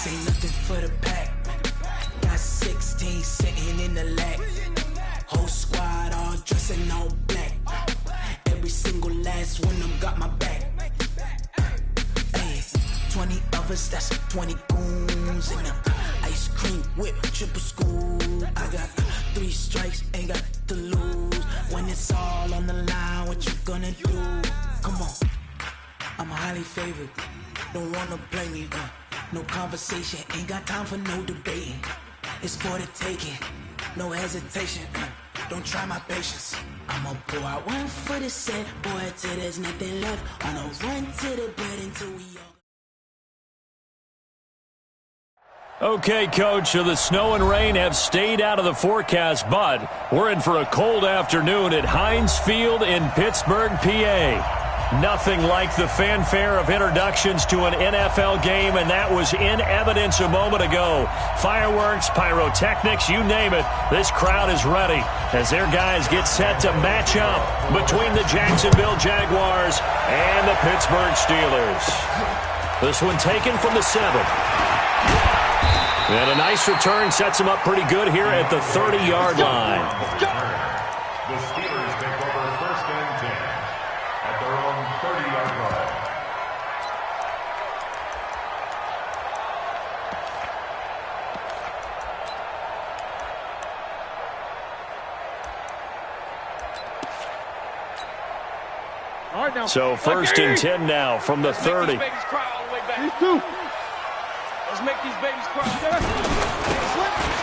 This ain't nothing for the pack. Got 16 sitting in the lag. Whole squad all dressing all black. Every single last one of them got my back. Hey, 20 of us, that's 20 goons in them. Ice cream whip, triple school. I got 3 strikes, ain't got to lose. When it's all on the line, what you gonna do? Come on, I'm highly favored. Don't wanna play me, no conversation, ain't got time for no debating. It's for the taking, no hesitation. Don't try my patience. I'ma pour out one for the set, boy, till there's nothing left. On a run to the bed until we all. Okay, Coach, so the snow and rain have stayed out of the forecast, but we're in for a cold afternoon at Heinz Field in Pittsburgh, PA. Nothing like the fanfare of introductions to an NFL game, and that was in evidence a moment ago. Fireworks, pyrotechnics, you name it, this crowd is ready as their guys get set to match up between the Jacksonville Jaguars and the Pittsburgh Steelers. This one taken from the 7. And a nice return sets him up pretty good here at the 30-yard line. The Steelers take over 1st and 10 at their own 30-yard line. So 1st and 10 now from the 30. Let's make these babies cry.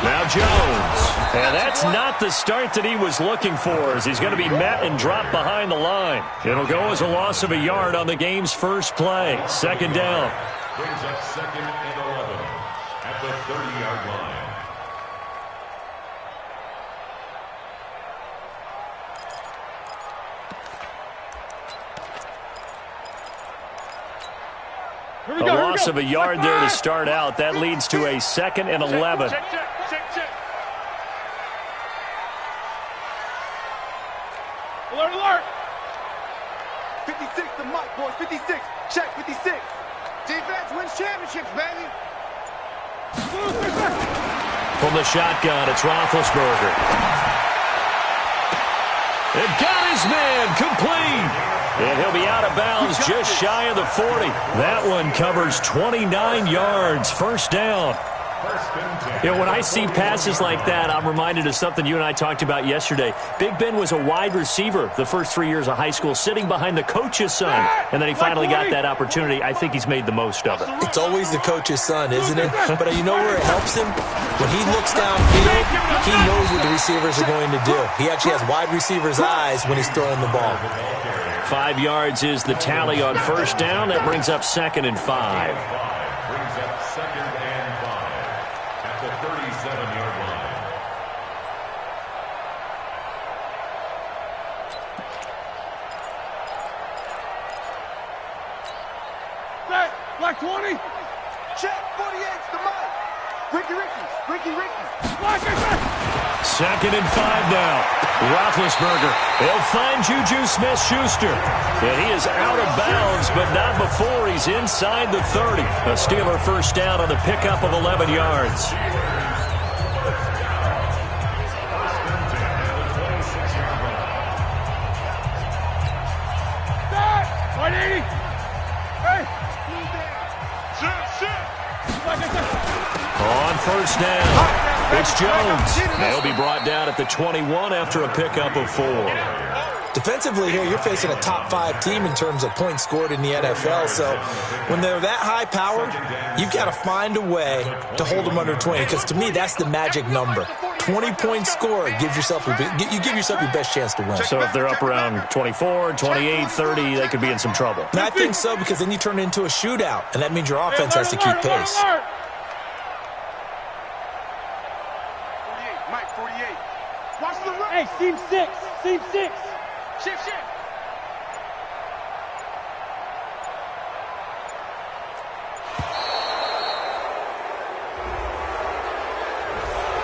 Now Jones. And that's not the start that he was looking for, as he's going to be met and dropped behind the line. It'll go as a loss of a yard on the game's first play. 2nd down. Brings up 2nd and 11 at the 30-yard line. A loss of a yard there to start out. That leads to a 2nd and 11. Check. Alert. 56 to Mike, boys. 56. Check, 56. Defense wins championships, baby. From the shotgun, it's Roethlisberger. It got his man complete. And he'll be out of bounds just shy of the 40. That one covers 29 yards. 1st down. You know, when I see passes like that, I'm reminded of something you and I talked about yesterday. Big Ben was a wide receiver the first 3 years of high school, sitting behind the coach's son. And then he finally got that opportunity. I think he's made the most of it. It's always the coach's son, isn't it? But you know where it helps him? When he looks downfield, he knows what the receivers are going to do. He actually has wide receivers' eyes when he's throwing the ball. 5 yards is the tally on 1st down. That brings up 2nd and 5. Brings up 2nd and 5 at the 37-yard line. Black 20. Check, 48's the Mike. Ricky. Black, 2nd and 5 now. Roethlisberger. He'll find Juju Smith-Schuster. And he is out of bounds, but not before he's inside the 30. A Steeler 1st down on the pickup of 11 yards. Stop! 180. Hey! Sit. On 1st down, it's Jones. They'll be brought down at the 21 after a pickup of 4. Defensively here, you're facing a top 5 team in terms of points scored in the NFL. So when they're that high powered, you've got to find a way to hold them under 20. Because to me, that's the magic number. 20 points scored gives yourself your best chance to win. So if they're up around 24, 28, 30, they could be in some trouble. And I think so, because then you turn it into a shootout, and that means your offense has to keep pace. Mike, 48. Watch the run. Hey, seam 6. Shift.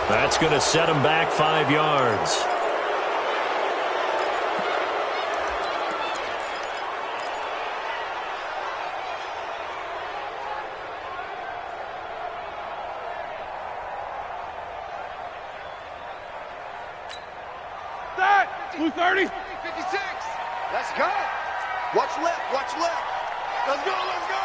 That's going to set him back 5 yards. Blue 30. 56. Let's go. Watch left. Watch left. Let's go. Let's go.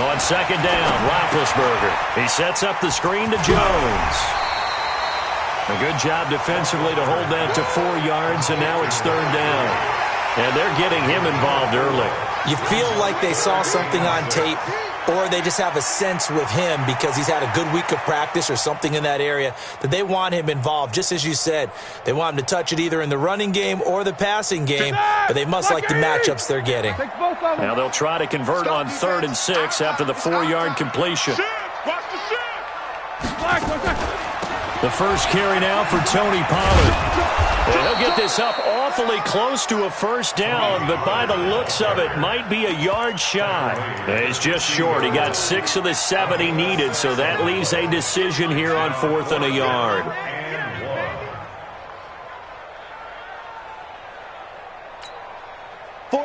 On second down, Roethlisberger. He sets up the screen to Jones. A good job defensively to hold that to 4 yards, and now it's third down. And they're getting him involved early. You feel like they saw something on tape, or they just have a sense with him because he's had a good week of practice or something in that area that they want him involved. Just as you said, they want him to touch it either in the running game or the passing game, but they must like the matchups they're getting. Now they'll try to convert on 3rd and 6 after the 4-yard completion. The first carry now for Tony Pollard. And he'll get this up awfully close to a first down, but by the looks of it, might be a yard shy. He's just short. He got 6 of the 7 he needed, so that leaves a decision here on 4th and a yard.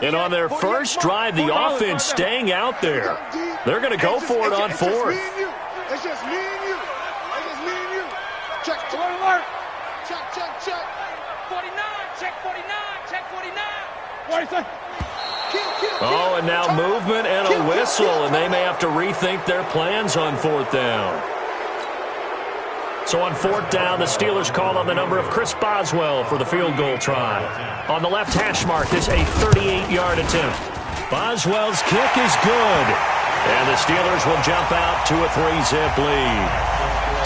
And on their first drive, the offense staying out there. They're going to go for it on 4th. It's just me and you. It's just me and you. Check. Alert. Check. 49. Check 49. Check 49. What is that? Oh, and now movement and a whistle, and they may have to rethink their plans on 4th down. So on 4th down, the Steelers call on the number of Chris Boswell for the field goal try. On the left hash mark is a 38-yard attempt. Boswell's kick is good. And the Steelers will jump out to a 3-zip lead.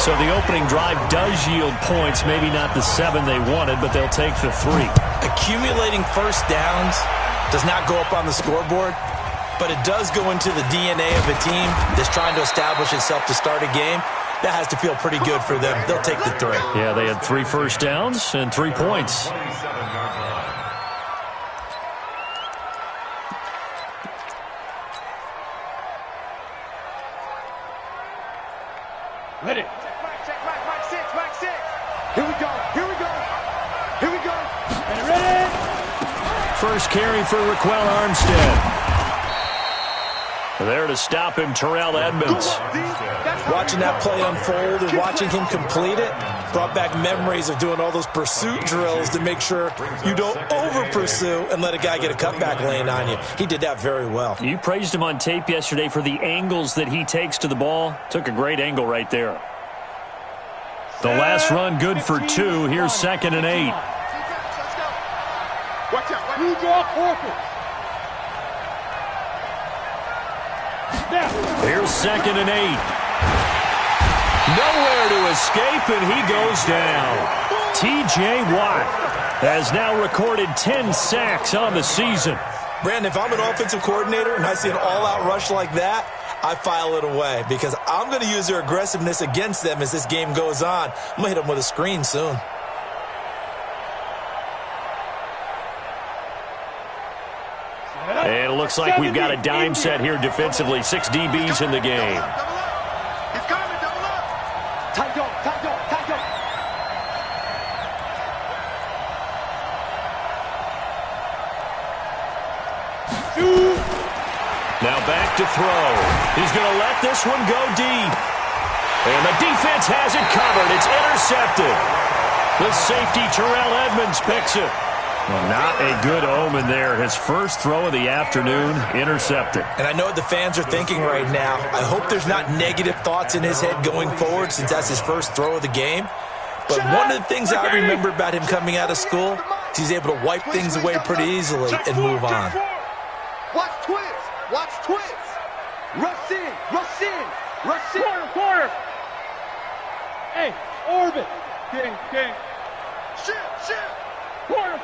So the opening drive does yield points, maybe not the 7 they wanted, but they'll take the 3. Accumulating first downs does not go up on the scoreboard, but it does go into the DNA of a team that's trying to establish itself to start a game. That has to feel pretty good for them. They'll take the 3. Yeah, they had 3 first downs and 3 points. Ready. Check, 6. Here we go. And ready. First carry for Raquel Armstead. There to stop him, Terrell Edmonds. Watching that play unfold and watching him complete it brought back memories of doing all those pursuit drills to make sure you don't over-pursue and let a guy get a cutback lane on you. He did that very well. You praised him on tape yesterday for the angles that he takes to the ball. Took a great angle right there. The last run good for 2. Here's 2nd and 8. Watch out. You draw corporate. Here's 2nd and 8. Nowhere to escape, and he goes down. T.J. Watt has now recorded 10 sacks on the season. Brandon, if I'm an offensive coordinator and I see an all-out rush like that, I file it away because I'm going to use their aggressiveness against them as this game goes on. I'm going to hit them with a screen soon. And it looks like we've got a dime set here defensively. 6 DBs in the game. He's coming, double up. Tight go. Now back to throw. He's going to let this one go deep. And the defense has it covered. It's intercepted. The safety, Terrell Edmonds, picks it. Well, not a good omen there. His first throw of the afternoon, intercepted. And I know what the fans are thinking right now. I hope there's not negative thoughts in his head going forward since that's his first throw of the game. But one of the things I remember about him coming out of school is he's able to wipe things away pretty easily and move on. Watch twist. Rush in. Quarter. Hey, orbit. King. Shift.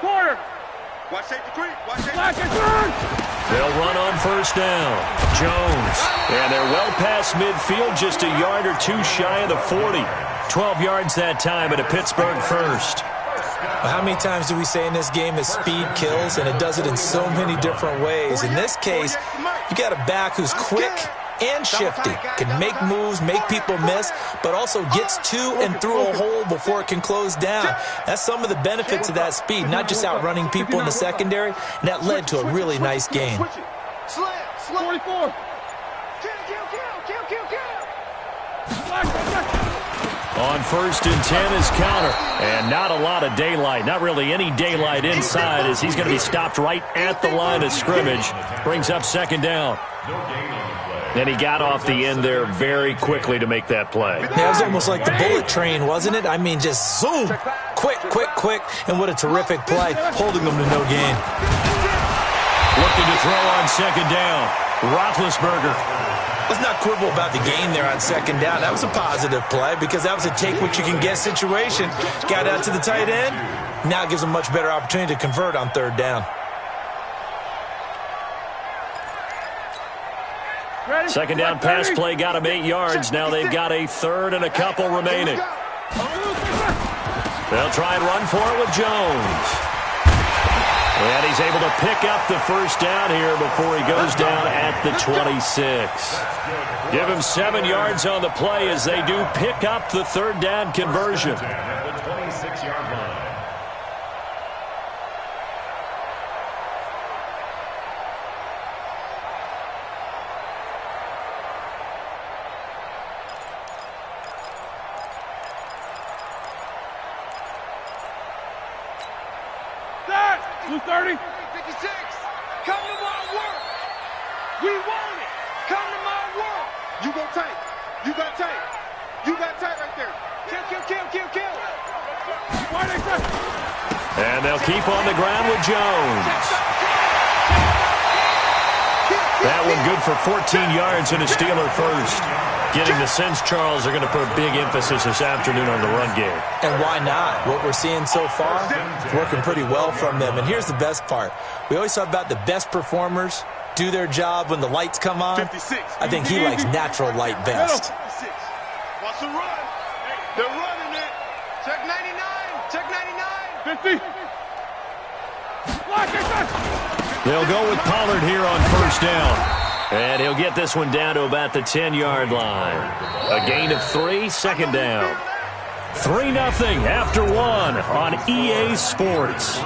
Quarter. Watch safety creep. Black and turn. They'll run on first down. Jones. And they're well past midfield, just a yard or 2 shy of the 40. 12 yards that time at a Pittsburgh first. How many times do we say in this game that speed kills, and it does it in so many different ways? In this case, you got a back who's quick and shifty, can make moves, make people miss, but also gets to and through a hole before it can close down. That's some of the benefits of that speed, not just outrunning people in the secondary, and that led to a really nice game. Slam. 44. Kill. Black. On 1st and 10 is counter. And not a lot of daylight. Not really any daylight inside as he's going to be stopped right at the line of scrimmage. Brings up 2nd down. And he got off the end there very quickly to make that play. Yeah, it was almost like the bullet train, wasn't it? I mean, just zoom. Quick, quick, quick. And what a terrific play, holding them to no gain. Looking to throw on 2nd down. Roethlisberger. Let's not quibble about the gain there on 2nd down. That was a positive play because that was a take-what-you-can-get situation. Got out to the tight end. Now it gives them a much better opportunity to convert on 3rd down. Second down pass play got him 8 yards. Now they've got a 3rd and a couple remaining. They'll try and run for it with Jones. And he's able to pick up the 1st down here before he goes down at the 26. Give him 7 yards on the play as they do pick up the 3rd down conversion. At the 26-yard line. Start! 230. 56. Come to my work. We want it. Come to my work. You go tight. You got tight. You got tight right there. Kill, kill, kill, kill, kill. And they'll keep on the ground with Jones. That one good for 14 yards and a Steeler first. Getting the sense, Charles, are going to put a big emphasis this afternoon on the run game. And why not? What we're seeing so far, it's working pretty well from them. And here's the best part. We always talk about the best performers do their job when the lights come on. 56. I think he likes natural light best. 56. Watch the run. They're running it. Check 99. Check 99. 50. They'll go with Pollard here on 1st down. And he'll get this one down to about the 10-yard line. A gain of 3, 2nd down. 3-0 after 1 on EA Sports.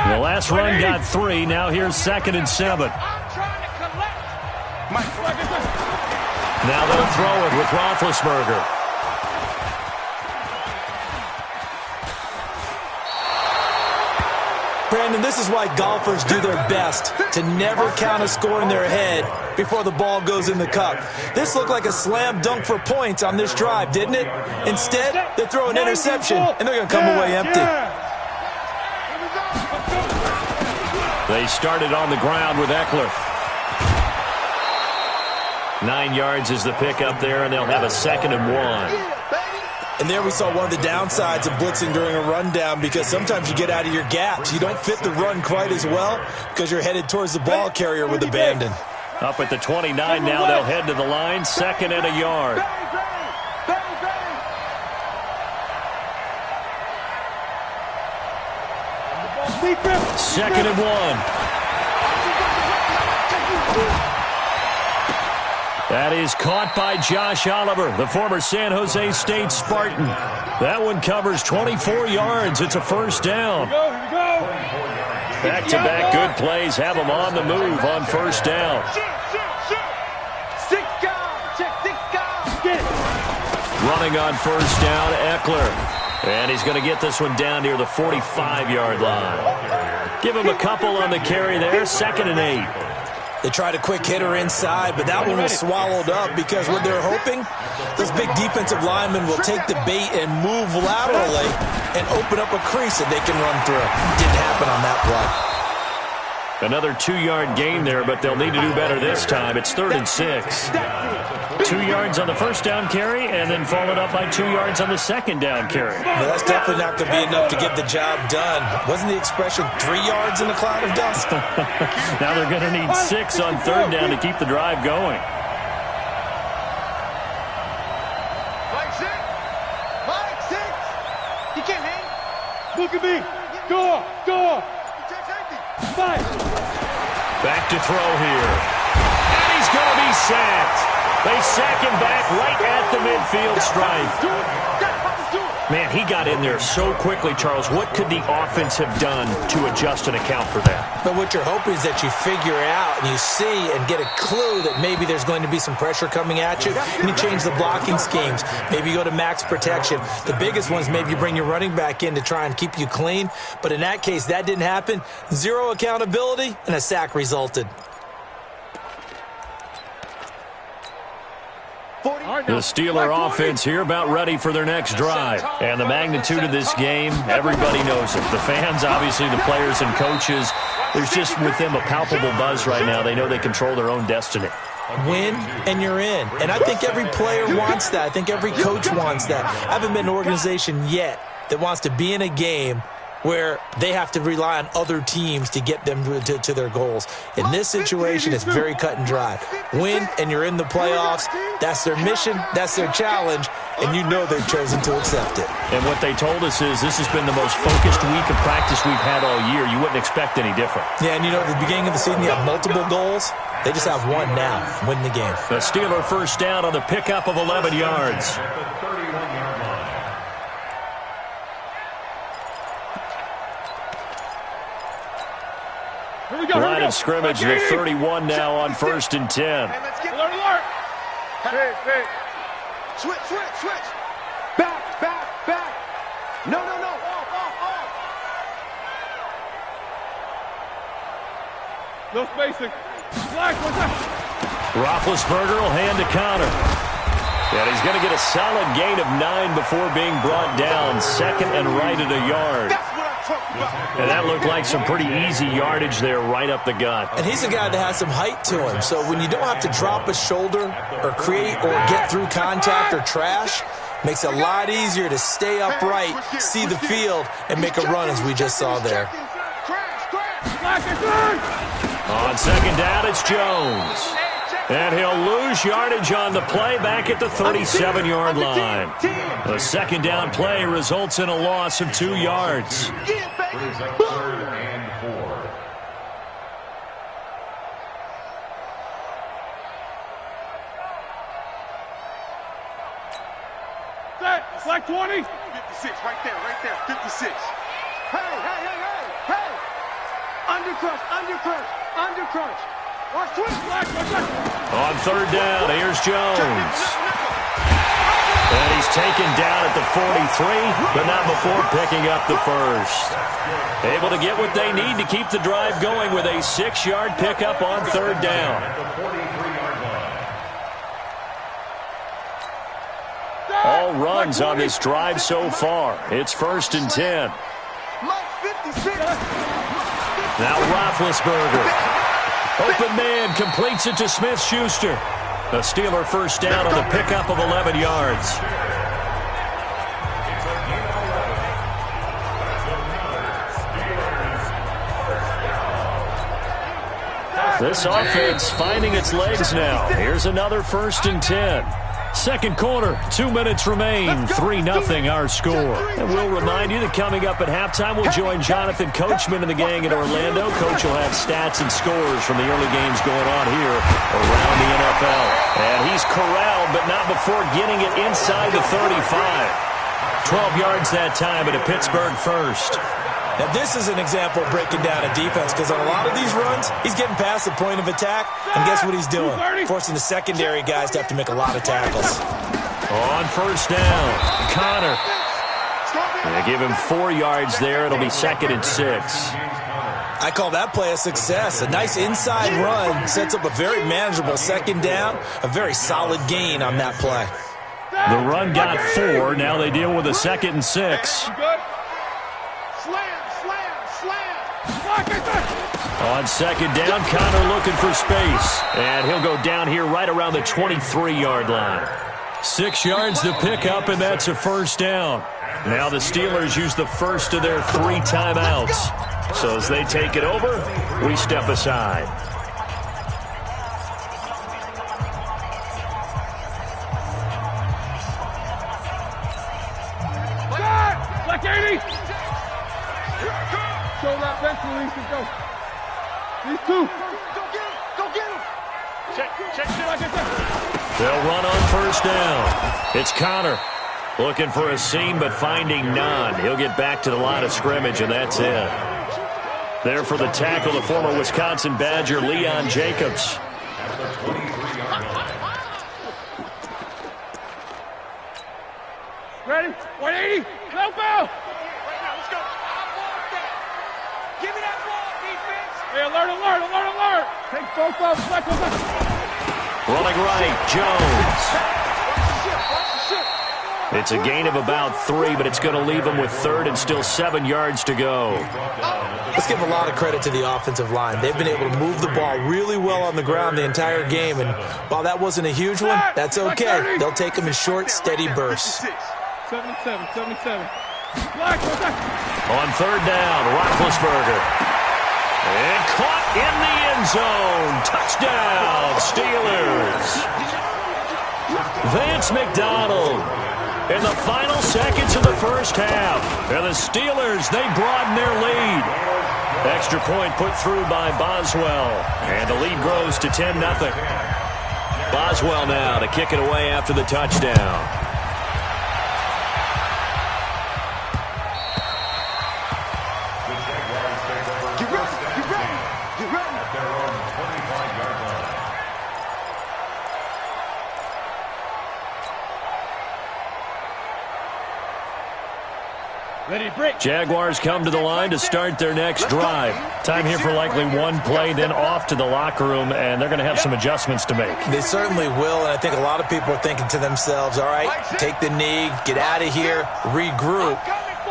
The last run got 3. Now here's 2nd and 7. Now they'll throw it with Roethlisberger. Brandon, this is why golfers do their best to never count a score in their head before the ball goes in the cup. This looked like a slam dunk for points on this drive, didn't it? Instead, they throw an interception, and they're going to come away empty. They started on the ground with Eckler. 9 yards is the pickup there, and they'll have a 2nd and 1. And there we saw one of the downsides of blitzing during a rundown because sometimes you get out of your gaps. You don't fit the run quite as well because you're headed towards the ball carrier with abandon. Up at the 29 now, they'll head to the line. 2nd and a yard. Second and 1. That is caught by Josh Oliver, the former San Jose State Spartan. That one covers 24 yards. It's a 1st down. Back-to-back good plays have them on the move on 1st down. 6 guys. Check 6 guys. Get it. Running on 1st down, Eckler. And he's going to get this one down near the 45-yard line. Give him a couple on the carry there. 2nd and 8. They tried a quick hitter inside, but that one was swallowed up because what they're hoping, those big defensive linemen will take the bait and move laterally and open up a crease that they can run through. Didn't happen on that play. Another 2-yard gain there, but they'll need to do better this time. It's 3rd and 6. 2 yards on the 1st down carry, and then followed up by 2 yards on the 2nd down carry. Well, that's definitely not going to be enough to get the job done. Wasn't the expression 3 yards in a cloud of dust? Now they're going to need 6 on 3rd down to keep the drive going. Mike 6. Mike 6. You can't hang. Look at me. Go up. Go up. Check safety. 5. Back to throw here. And he's going to be sacked. They sack him back right at the midfield stripe. Man, he got in there so quickly, Charles. What could the offense have done to adjust and account for that? But what you're hoping is that you figure out and you see and get a clue that maybe there's going to be some pressure coming at you, and you change the blocking schemes. Maybe you go to max protection. The biggest one is maybe you bring your running back in to try and keep you clean. But in that case, that didn't happen. Zero accountability, and a sack resulted. The Steeler offense here about ready for their next drive. And the magnitude of this game, everybody knows it. The fans, obviously the players and coaches, there's just with them a palpable buzz right now. They know they control their own destiny. Win, and you're in. And I think every player wants that. I think every coach wants that. I haven't been an organization yet that wants to be in a game where they have to rely on other teams to get them to their goals. In this situation, it's very cut and dry. Win, and you're in the playoffs. That's their mission. That's their challenge. And you know they've chosen to accept it. And what they told us is this has been the most focused week of practice we've had all year. You wouldn't expect any different. Yeah, and you know, at the beginning of the season, you have multiple goals. They just have one now, win the game. The Steeler first down on the pickup of 11 yards. Line of scrimmage, the 31 now on 1st and 10. Hey, let's get alert. Hey. Switch. Back. No. Off. No spacing. Black, what's that? Roethlisberger will hand to Connor. And he's going to get a solid gain of 9 before being brought down. Second and right at a yard. And that looked like some pretty easy yardage there right up the gut. And he's a guy that has some height to him. So when you don't have to drop a shoulder or create or get through contact or trash, makes it a lot easier to stay upright, see the field, and make a run as we just saw there. On second down, it's Jones. And he'll lose yardage on the play back at the 37-yard line. The second down play results in a loss of 2 yards. Brings up 3rd and 4. It's like 20. 56, right there. 56. Hey. Undercrunch. Watch twist. On 3rd down, here's Jones. And he's taken down at the 43, but not before picking up the first. Able to get what they need to keep the drive going with a 6-yard pickup on 3rd down. All runs on this drive so far. It's 1st and 10. Now Roethlisberger. Open man completes it to Smith-Schuster. The Steeler first down on the pickup of 11 yards. This offense finding its legs now. Here's another 1st and 10. Second quarter, 2 minutes remain, 3-0 our score. And we'll remind you that coming up at halftime, we'll join Jonathan Coachman and the gang in Orlando. Coach will have stats and scores from the early games going on here around the NFL. And he's corralled, but not before getting it inside the 35. 12 yards that time at a Pittsburgh first. Now, this is an example of breaking down a defense because on a lot of these runs, he's getting past the point of attack, and guess what he's doing? Forcing the secondary guys to have to make a lot of tackles. On 1st down, Connor. They give him 4 yards there. It'll be 2nd and 6. I call that play a success. A nice inside run sets up a very manageable 2nd down, a very solid gain on that play. The run got 4. Now they deal with a 2nd and 6. On 2nd down, Connor looking for space. And he'll go down here right around the 23-yard line. 6 yards to pick up, and that's a 1st down. Now the Steelers use the first of their 3 timeouts. So as they take it over, we step aside. Like 80. Show that bench release and go. These 2. Go get him. Check. They'll run on 1st down. It's Connor. Looking for a seam, but finding none. He'll get back to the line of scrimmage, and that's it. There for the tackle, the former Wisconsin Badger, Leon Jacobs. Ready? 180. No foul. Let's go. I want that. Give me that ball, defense. Hey, alert. Take both of them. Running right, Jones. It's a gain of about 3, but it's going to leave him with 3rd and still 7 yards to go. Let's give a lot of credit to the offensive line. They've been able to move the ball really well on the ground the entire game, and while that wasn't a huge one, that's okay. They'll take them in short, steady bursts. 77. On 3rd down, Roethlisberger. And caught in the end zone. Touchdown, Steelers. Vance McDonald in the final seconds of the first half. And the Steelers, they broaden their lead. Extra point put through by Boswell. And the lead grows to 10-0. Boswell now to kick it away after the touchdown. Jaguars come to the line to start their next drive. Time here for likely one play, then off to the locker room, and they're going to have some adjustments to make. They certainly will, and I think a lot of people are thinking to themselves, all right, take the knee, get out of here, regroup.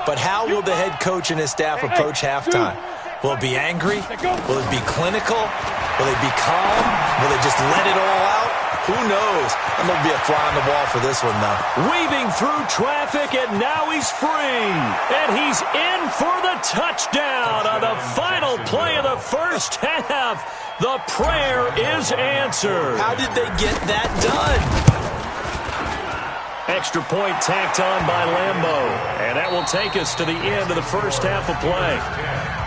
But how will the head coach and his staff approach halftime? Will it be angry? Will it be clinical? Will it be calm? Will they just let it all out? Who knows? I'm going to be a fly on the wall for this one, though. Weaving through traffic, and now he's free. And he's in for the touchdown on the final play of the first half. The prayer is answered. How did they get that done? Extra point tacked on by Lambeau. And that will take us to the end of the first half of play.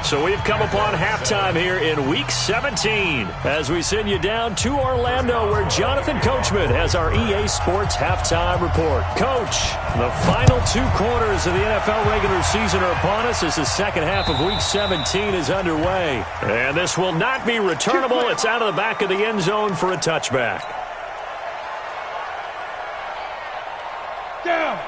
So we've come upon halftime here in Week 17 as we send you down to Orlando where Jonathan Coachman has our EA Sports Halftime Report. Coach, the final 2 quarters of the NFL regular season are upon us as the second half of Week 17 is underway. And this will not be returnable. It's out of the back of the end zone for a touchback.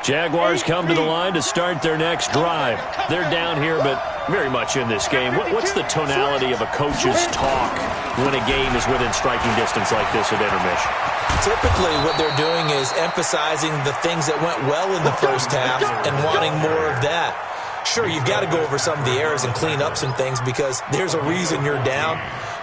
Jaguars come to the line to start their next drive. They're down here, but very much in this game. What's the tonality of a coach's talk when a game is within striking distance like this at intermission? Typically, what they're doing is emphasizing the things that went well in the first half and wanting more of that. Sure, you've got to go over some of the errors and clean up some things because there's a reason you're down.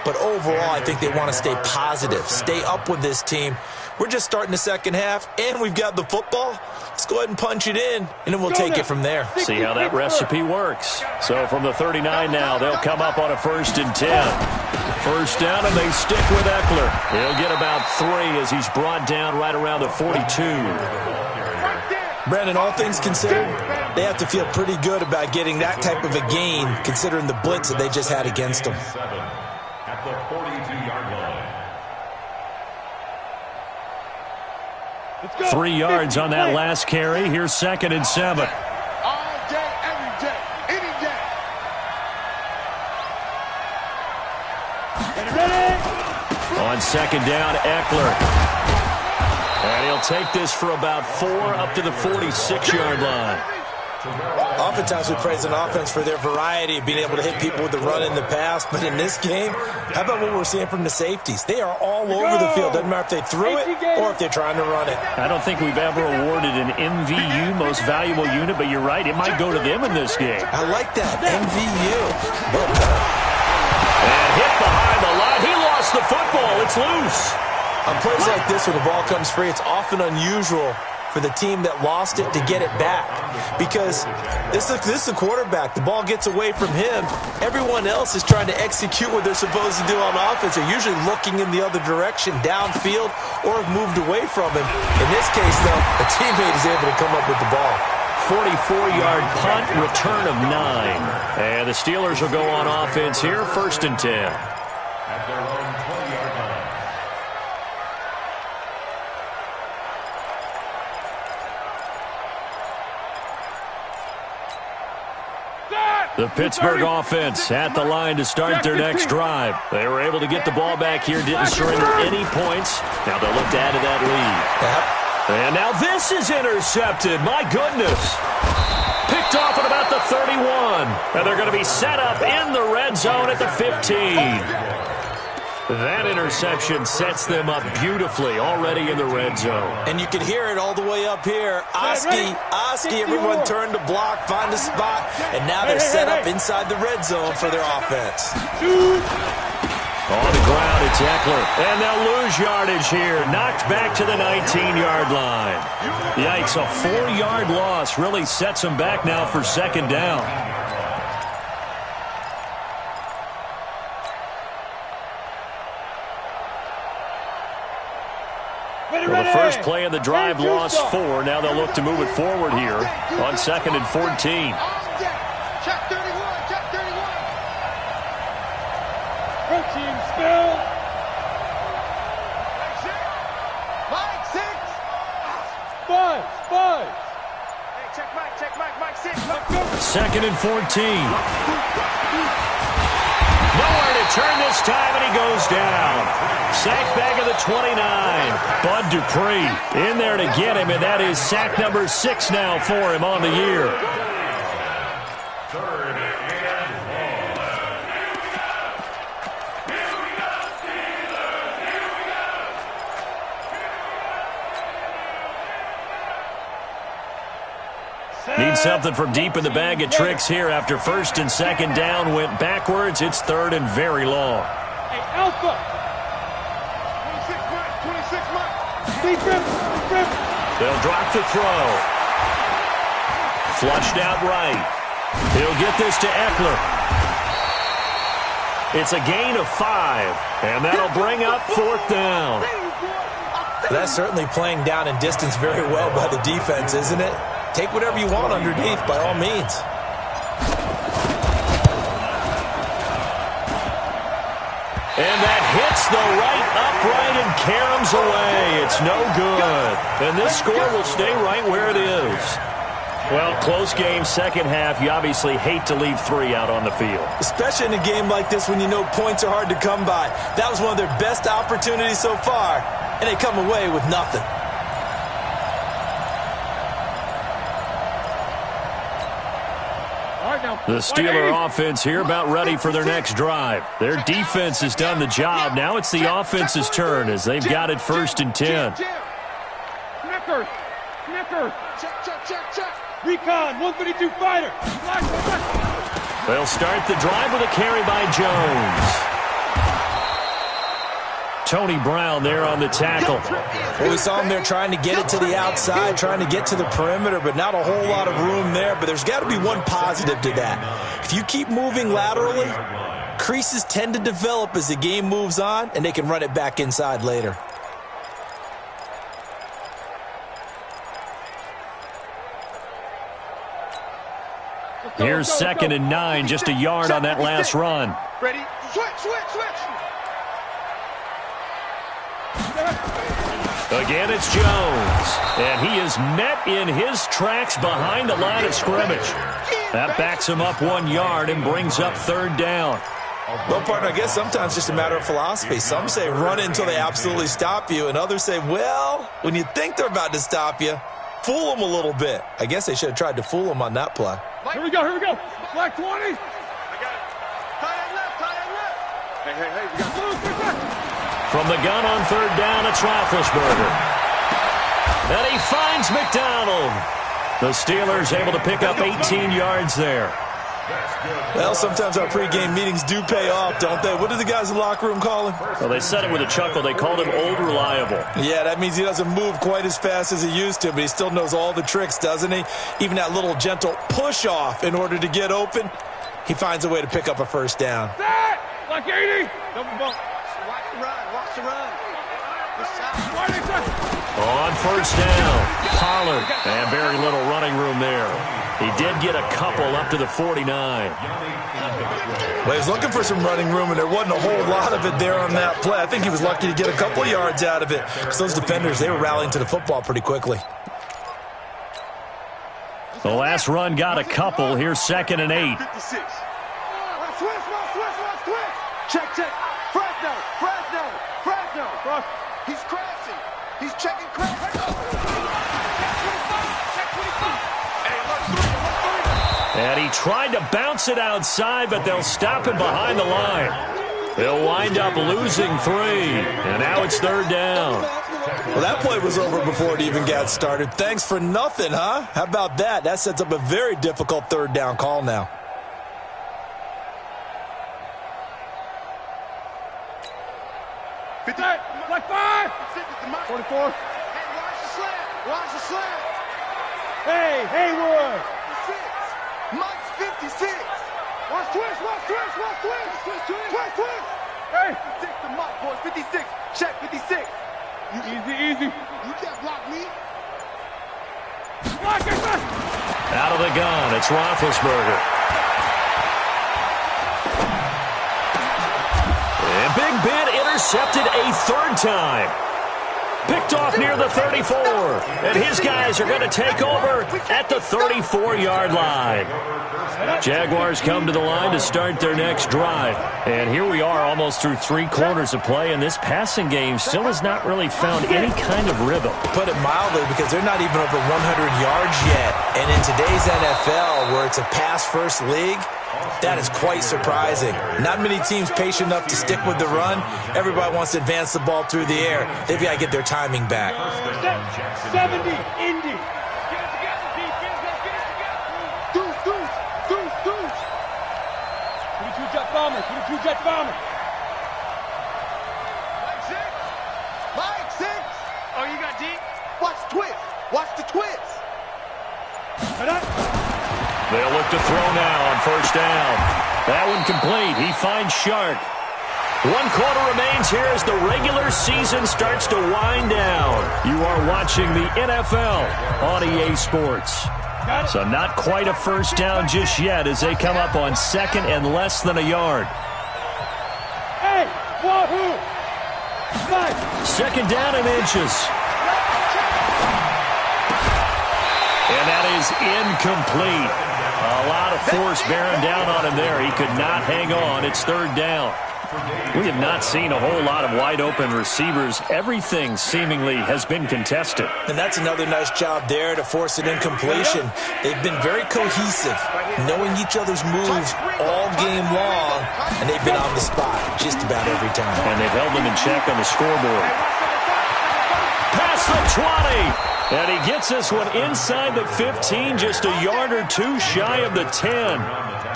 But overall, I think they want to stay positive, stay up with this team. We're just starting the second half, and we've got the football. Let's go ahead and punch it in, and then we'll take it from there. See how that recipe works. So from the 39 now, they'll come up on a 1st and 10. First down, and they stick with Eckler. He'll get about 3 as he's brought down right around the 42. Brandon, all things considered, they have to feel pretty good about getting that type of a gain, considering the blitz that they just had against them. At the 42-yard line. 3 yards on that last carry. Here's 2nd and 7. All day, every day, any day. On 2nd down, Eckler. And he'll take this for about 4 up to the 46-yard line. Oftentimes we praise an offense for their variety of being able to hit people with the run in the pass, but in this game, how about what we're seeing from the safeties? They are all over the field. Doesn't matter if they threw it or if they're trying to run it. I don't think we've ever awarded an MVU, most valuable unit, but you're right, it might go to them in this game. I like that, MVU. Well done. And hit behind the line. He lost the football. It's loose. On plays like this where the ball comes free, it's often unusual for the team that lost it to get it back. Because this is the quarterback. The ball gets away from him. Everyone else is trying to execute what they're supposed to do on offense. They're usually looking in the other direction, downfield, or have moved away from him. In this case, though, a teammate is able to come up with the ball. 44-yard punt, return of 9. And the Steelers will go on offense here, 1st and 10. At their own 20-yard line. The Pittsburgh offense at the line to start their next drive. They were able to get the ball back here, didn't surrender any points. Now they'll look to add to that lead. And now this is intercepted. My goodness. Picked off at about the 31. And they're going to be set up in the red zone at the 15. That interception sets them up beautifully already in the red zone. And you can hear it all the way up here. Oski, everyone turned to block, find a spot, and now they're set up inside the red zone for their offense. On the ground, it's Eckler. And they'll lose yardage here. Knocked back to the 19-yard line. Yikes, a 4-yard loss really sets them back now for second down. Well, the first play of the drive lost 4. Now they'll look to move it forward here on 2nd and 14. Check 31, check 31. Coaching still. Mike 6. Five. Hey, check Mike 6. 2nd and 14. Nowhere to turn this time, and he goes down. Sack back of the 29. Bud Dupree in there to get him, and that is sack number 6 now for him on the year. Third and long. Need something from deep in the bag of tricks here after 1st and 2nd down went backwards. It's 3rd and very long. Hey, Alpha. 26 Mike. Defense. They'll drop the throw. Flushed out right. He'll get this to Eckler. It's a gain of 5, and that'll bring up 4th down. That's certainly playing down in distance very well by the defense, isn't it? Take whatever you want underneath, by all means. And that hits the right upright and caroms away. It's no good. And this score will stay right where it is. Well, close game, second half. You obviously hate to leave 3 out on the field. Especially in a game like this when you know points are hard to come by. That was one of their best opportunities so far, and they come away with nothing. The Steeler offense here about ready for their next drive. Their defense has done the job. Now it's the offense's turn as they've got it 1st and 10. Snicker. Check. Recon, 132 fighter. They'll start the drive with a carry by Jones. Tony Brown there on the tackle. Well, we saw him there trying to get it to the outside, trying to get to the perimeter, but not a whole lot of room there. But there's got to be one positive to that. If you keep moving laterally, creases tend to develop as the game moves on, and they can run it back inside later. Here's 2nd and 9, just a yard on that last run. Ready? Switch. Again, it's Jones. And he is met in his tracks behind the line of scrimmage. That backs him up 1 yard and brings up 3rd down. Well, partner, I guess sometimes it's just a matter of philosophy. Some say run it until they absolutely stop you, and others say, well, when you think they're about to stop you, fool them a little bit. I guess they should have tried to fool them on that play. Here we go. Black 20. I got it. Tie it left. Hey, we got From the gun on 3rd down, it's Roethlisberger. And he finds McDonald. The Steelers able to pick up 18 yards there. Well, sometimes our pregame meetings do pay off, don't they? What do the guys in the locker room call him? Well, they said it with a chuckle. They called him Old Reliable. Yeah, that means he doesn't move quite as fast as he used to, but he still knows all the tricks, doesn't he? Even that little gentle push-off in order to get open, he finds a way to pick up a 1st down. Set! Like 80! Double bump. Watch the run. On 1st down, Pollard. And very little running room there. He did get a couple up to the 49. Well, he was looking for some running room, and there wasn't a whole lot of it there on that play. I think he was lucky to get a couple yards out of it. So those defenders, they were rallying to the football pretty quickly. The last run got a couple. Here's 2nd and 8. 56. Check. Fresno. He's crashing. He's checking crash. And he tried to bounce it outside, but they'll stop him behind the line. They'll wind up losing 3. And now it's 3rd down. Well, that play was over before it even got started. Thanks for nothing, huh? How about that? That sets up a very difficult 3rd down call now. Like 5. 44. Hey, watch the slant. Hey, Haywood. 56. Mike's 56. Watch twist. Hey. 56 to Mike, boys. 56. Check 56. Easy. You can't block me. Block it. Out of the gun, it's Roethlisberger. And Big Ben intercepted a 3rd time. Picked off near the 34. And his guys are going to take over at the 34-yard line. Jaguars come to the line to start their next drive. And here we are almost through 3 quarters of play, and this passing game still has not really found any kind of rhythm. To put it mildly, because they're not even over 100 yards yet. And in today's NFL, where it's a pass-first league, that is quite surprising. Not many teams patient enough to stick with the run. Everybody wants to advance the ball through the air. They've got to get their timing back. 70, Indy. Deuce. 22 jet bomber. Mike 6. Oh, you got deep? Watch the twist. They'll look to throw now on 1st down. That one complete. He finds Shark. 1 quarter remains here as the regular season starts to wind down. You are watching the NFL on EA Sports. So not quite a 1st down just yet as they come up on 2nd and less than a yard. Hey, wahoo! 2nd down in inches. And that is incomplete. A lot of force bearing down on him there. He could not hang on. It's 3rd down. We have not seen a whole lot of wide-open receivers. Everything seemingly has been contested. And that's another nice job there to force an incompletion. They've been very cohesive, knowing each other's moves all game long, and they've been on the spot just about every time. And they've held them in check on the scoreboard. Past the 20. And he gets this one inside the 15, just a yard or 2 shy of the 10.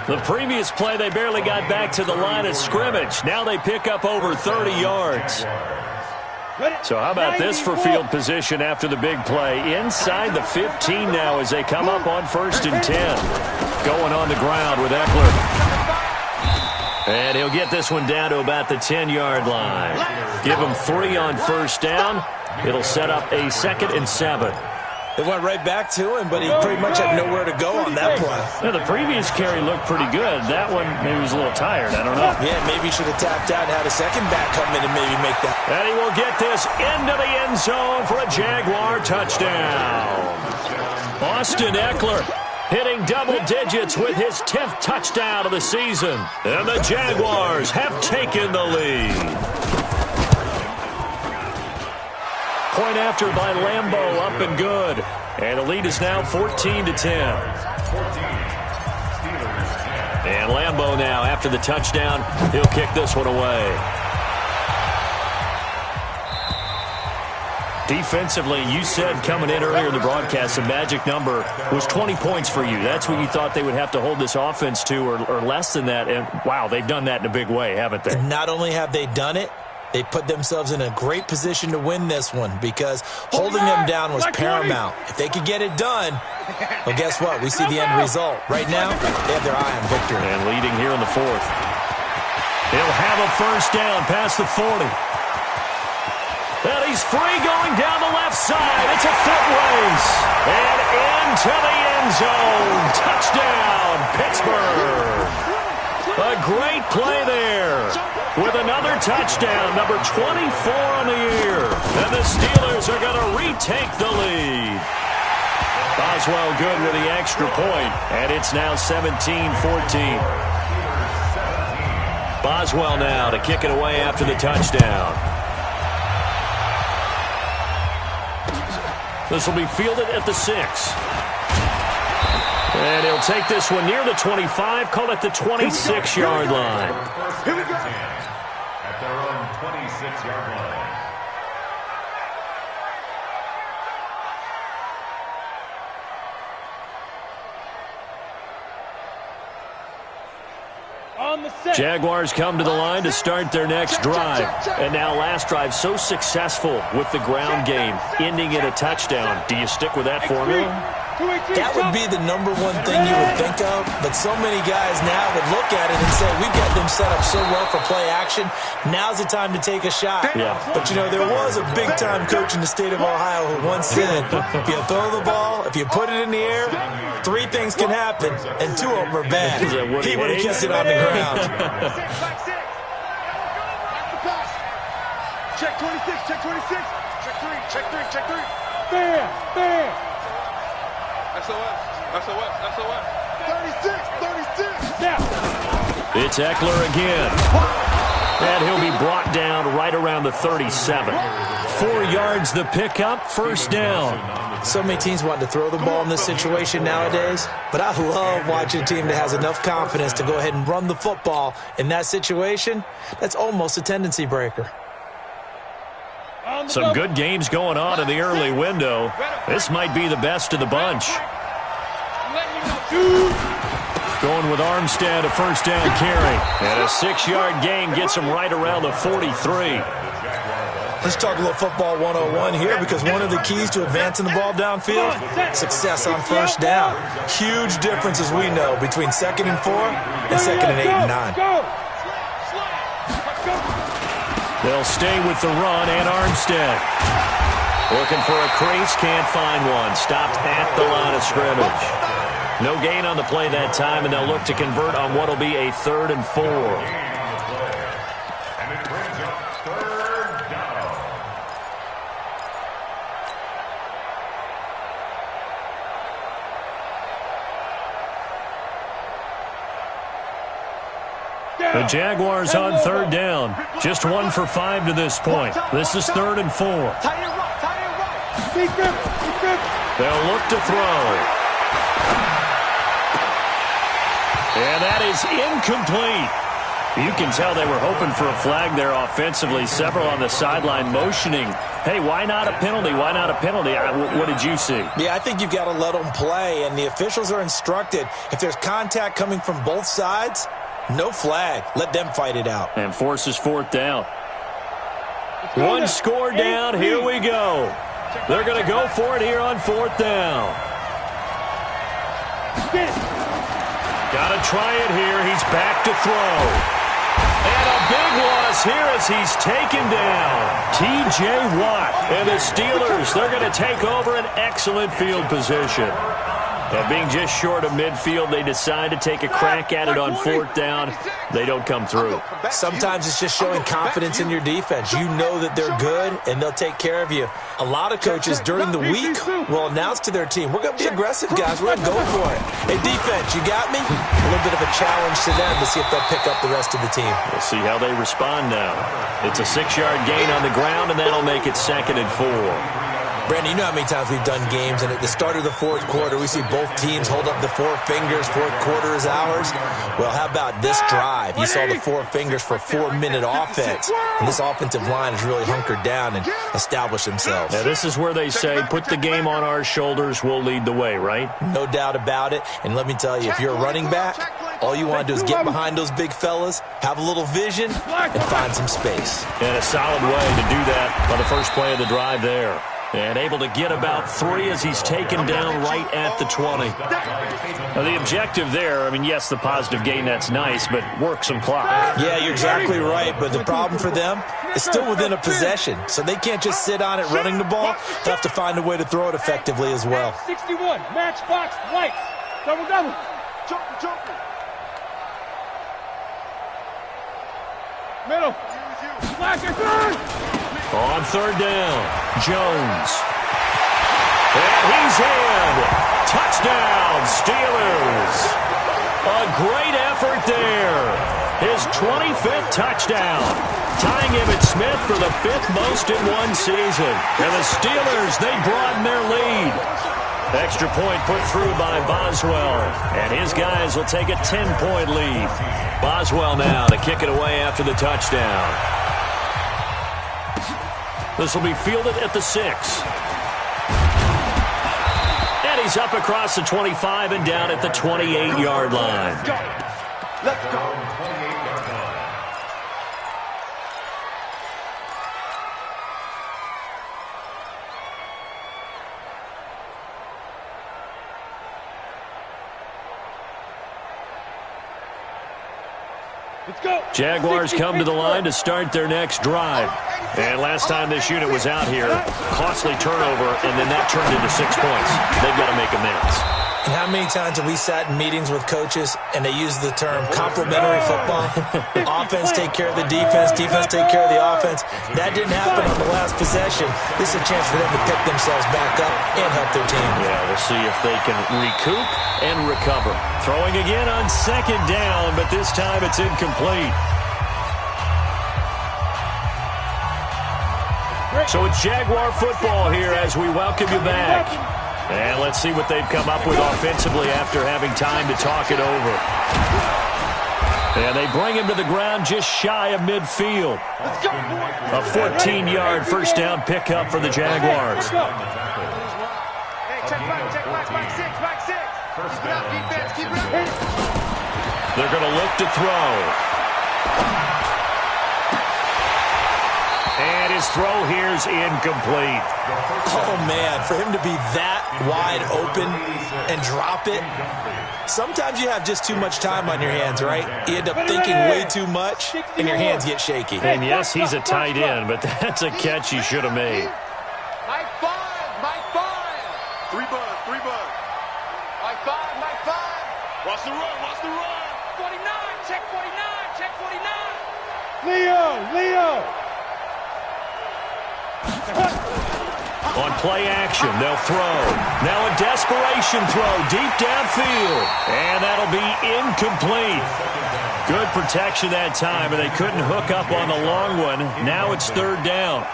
The previous play, they barely got back to the line of scrimmage. Now they pick up over 30 yards. So how about this for field position after the big play? Inside the 15 now as they come up on 1st and 10. Going on the ground with Eckler. And he'll get this one down to about the 10-yard line. Give him 3 on 1st down. It'll set up a 2nd and 7. They went right back to him, but he pretty much had nowhere to go on that play. Yeah, the previous carry looked pretty good. That one maybe was a little tired. I don't know. Yeah, maybe he should have tapped out and had a second back come in and maybe make that. And he will get this into the end zone for a Jaguar touchdown. Austin Eckler hitting double digits with his 10th touchdown of the season. And the Jaguars have taken the lead. Point after by Lambeau, up and good. And the lead is now 14-10. And Lambeau now, after the touchdown, he'll kick this one away. Defensively, you said coming in earlier in the broadcast, the magic number was 20 points for you. That's what you thought they would have to hold this offense to, or less than that. And, wow, they've done that in a big way, haven't they? And not only have they done it, they put themselves in a great position to win this one because holding them down was paramount. If they could get it done, well, guess what? We see the end result. Right now, they have their eye on victory. And leading here in the 4th. He'll have a 1st down past the 40. And he's free going down the left side. It's a foot race. And into the end zone. Touchdown, Pittsburgh. A great play there. With another touchdown, number 24 on the year. And the Steelers are going to retake the lead. Boswell good with the extra point, and it's now 17-14. Boswell now to kick it away after the touchdown. This will be fielded at the 6. And he'll take this one near the 25, call it the 26-yard line. Here we go. At their own 26-yard line. Jaguars come to the line to start their next drive. And now last drive so successful with the ground game, ending in a touchdown. Do you stick with that formula? That would be the number one thing you would think of, but so many guys now would look at it and say, we've got them set up so well for play action, now's the time to take a shot. Yeah. But, you know, there was a big-time coach in the state of Ohio who once said, if you throw the ball, if you put it in the air, 3 things can happen, and 2 of them are bad. He would have kissed it on the ground. Check 26, check 26, check 3, check 3, check 3. Bam, bam. SOS, SOS, SOS. 36, 36. Now. It's Eckler again. And he'll be brought down right around the 37. 4 yards the pickup, first down. So many teams want to throw the ball in this situation nowadays, but I love watching a team that has enough confidence to go ahead and run the football in that situation. That's almost a tendency breaker. Some good games going on in the early window. This might be the best of the bunch. Going with Armstead, a first down carry. And a 6-yard gain gets him right around the 43. Let's talk a little football 101 here, because one of the keys to advancing the ball downfield, success on first down. Huge difference, as we know, between 2nd and 4 and 2nd and 8 and 9. They'll stay with the run, and Armstead looking for a crease, can't find one. Stopped at the line of scrimmage. No gain on the play that time, and they'll look to convert on what will be a 3rd and 4. And it brings up 3rd down. The Jaguars on 3rd down. Just 1 for 5 to this point. This is 3rd and 4. They'll look to throw. And that is incomplete. You can tell they were hoping for a flag there offensively. Several on the sideline motioning, hey, why not a penalty? Why not a penalty? What did you see? Yeah, I think you've got to let them play, and the officials are instructed, if there's contact coming from both sides, no flag. Let them fight it out. And forces 4th down. 1 score down. Here we go. They're going to go for it here on 4th down. Got to try it here. He's back to throw. And a big loss here as he's taken down. T.J. Watt and the Steelers, they're going to take over an excellent field position. Being just short of midfield, they decide to take a crack at it on 4th down. They don't come through. Sometimes it's just showing confidence in your defense. You know that they're good, and they'll take care of you. A lot of coaches during the week will announce to their team, we're going to be aggressive, guys. We're going to go for it. Hey, defense, you got me? A little bit of a challenge to them to see if they'll pick up the rest of the team. We'll see how they respond now. It's a 6-yard gain on the ground, and that'll make it 2nd and 4. Brandon, you know how many times we've done games, and at the start of the 4th quarter, we see both teams hold up the 4 fingers, 4th quarter is ours. Well, how about this drive? You saw the 4 fingers for a 4-minute offense, and this offensive line has really hunkered down and established themselves. Now, this is where they say, put the game on our shoulders, we'll lead the way, right? No doubt about it, and let me tell you, if you're a running back, all you want to do is get behind those big fellas, have a little vision, and find some space. And a solid way to do that on the first play of the drive there. And able to get about 3 as he's taken down right at the 20. Now, the objective there, I mean, yes, the positive gain, that's nice, but work some clock. Yeah, you're exactly right, but the problem for them is still within a possession, so they can't just sit on it running the ball. They'll have to find a way to throw it effectively as well. 61, matchbox, lights, double. Jumper. Middle. On 3rd down, Jones. And he's in. Touchdown, Steelers. A great effort there. His 25th touchdown. Tying Emmitt Smith for the 5th most in one season. And the Steelers, they broaden their lead. Extra point put through by Boswell. And his guys will take a 10-point lead. Boswell now to kick it away after the touchdown. This will be fielded at the 6. And he's up across the 25 and down at the 28-yard line. Let's go. Let's go. Jaguars come to the line to start their next drive. And last time this unit was out here, costly turnover, and then that turned into 6 points. They've got to make amends. And how many times have we sat in meetings with coaches and they use the term complementary football? Offense take care of the defense, defense take care of the offense. That didn't happen on the last possession. This is a chance for them to pick themselves back up and help their team. Yeah, we'll see if they can recoup and recover. Throwing again on 2nd down, but this time it's incomplete. So it's Jaguar football here as we welcome you back. And let's see what they've come up with offensively after having time to talk it over. And they bring him to the ground just shy of midfield. A 14-yard first down pickup for the Jaguars. Hey, check back 6, back 6. Keep it up, defense, keep it up. They're going to look to throw. And his throw here's incomplete. Oh, man, for him to be that wide open and drop it. Sometimes you have just too much time on your hands, right? You end up thinking way too much, and your hands get shaky. And, yes, he's a tight end, but that's a catch he should have made. Mike 5. 3 bud. Mike 5. Watch the run. 49, check 49. Leo. On play action, they'll throw. Now a desperation throw deep downfield. And that'll be incomplete. Good protection that time, and they couldn't hook up on the long one. Now it's 3rd down.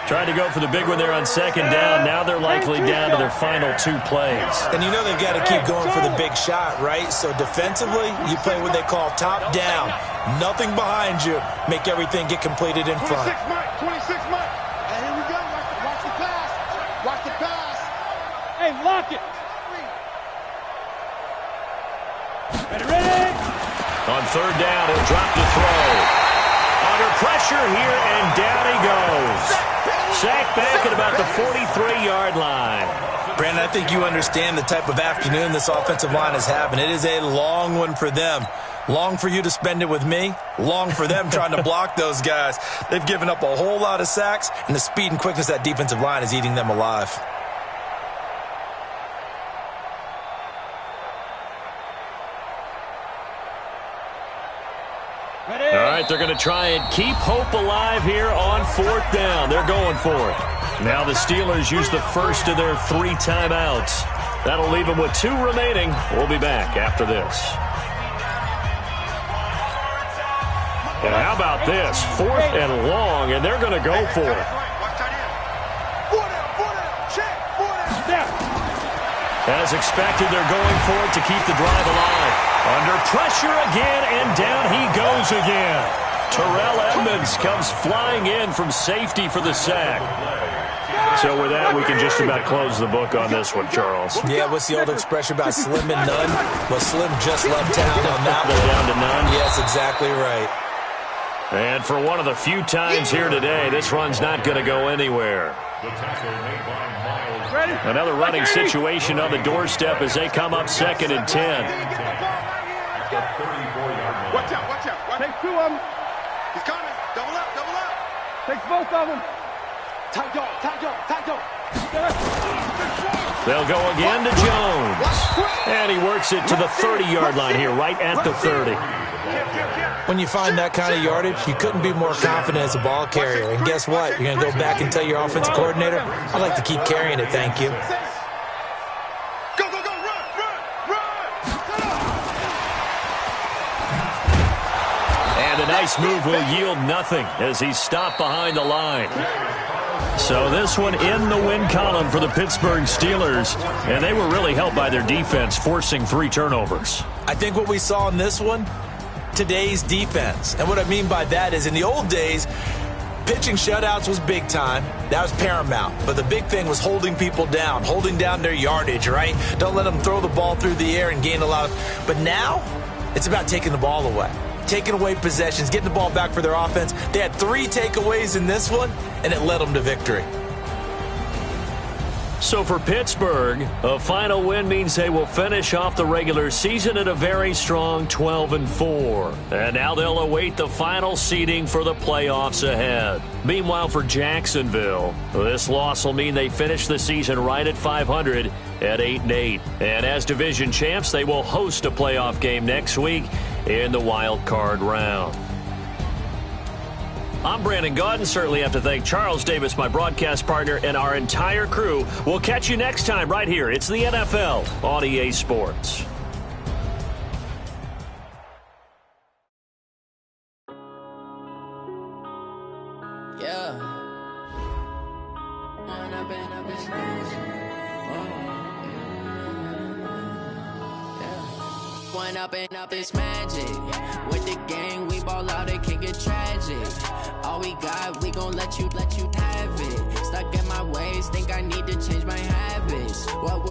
Tried to go for the big one there on 2nd down. Now they're likely down to their final 2 plays. And you know they've got to keep going for the big shot, right? So defensively, you play what they call top down. Nothing behind you. Make everything get completed in front. 26 Mike. And here we go. Watch the pass. Hey, lock it. Ready. On 3rd down, he'll drop to throw. Under pressure here, and down he goes. Sacked back at about the 43-yard line. Brandon, I think you understand the type of afternoon this offensive line is having. It is a long one for them. Long for you to spend it with me. Long for them trying to block those guys. They've given up a whole lot of sacks, and the speed and quickness of that defensive line is eating them alive. All right, they're going to try and keep hope alive here on 4th down. They're going for it. Now the Steelers use the first of their 3 timeouts. That'll leave them with 2 remaining. We'll be back after this. And how about this? 4th and long, and they're going to go for it. As expected, they're going for it to keep the drive alive. Under pressure again, and down he goes again. Terrell Edmonds comes flying in from safety for the sack. So with that, we can just about close the book on this one, Charles. Yeah, what's the old expression about slim and none? Well, Slim just left town on that one. They're down to none? Yes, exactly right. And for one of the few times here today, this run's not going to go anywhere. Another running situation on the doorstep as they come up 2nd and 10. Watch out. Take 2 of them. He's coming. Double up. Take both of them. Tight dog. They'll go again to Jones. And he works it to the 30-yard line here, right at the 30. When you find that kind of yardage, you couldn't be more confident as a ball carrier. And guess what? You're going to go back and tell your offensive coordinator, I'd like to keep carrying it, thank you. Go, run. nice move will yield nothing as he's stopped behind the line. So this one in the win column for the Pittsburgh Steelers, and they were really helped by their defense, forcing 3 turnovers. I think what we saw in this one, today's defense. And what I mean by that is in the old days, pitching shutouts was big time. That was paramount. But the big thing was holding people down, holding down their yardage, right? Don't let them throw the ball through the air and gain a lot of... But now, it's about taking the ball away. Taking away possessions, getting the ball back for their offense. They had 3 takeaways in this one, and it led them to victory. So for Pittsburgh, a final win means they will finish off the regular season at a very strong 12-4. And now they'll await the final seeding for the playoffs ahead. Meanwhile, for Jacksonville, this loss will mean they finish the season right at 500 at 8-8. And as division champs, they will host a playoff game next week in the wild card round. I'm Brandon Gaudin. Certainly have to thank Charles Davis, my broadcast partner, and our entire crew. We'll catch you next time right here. It's the NFL on EA Sports. Yeah. One up and up is magic. With the gang, we ball out, it can get tragic. All we got, we gon' let you have it. Stuck in my ways, think I need to change my habits. What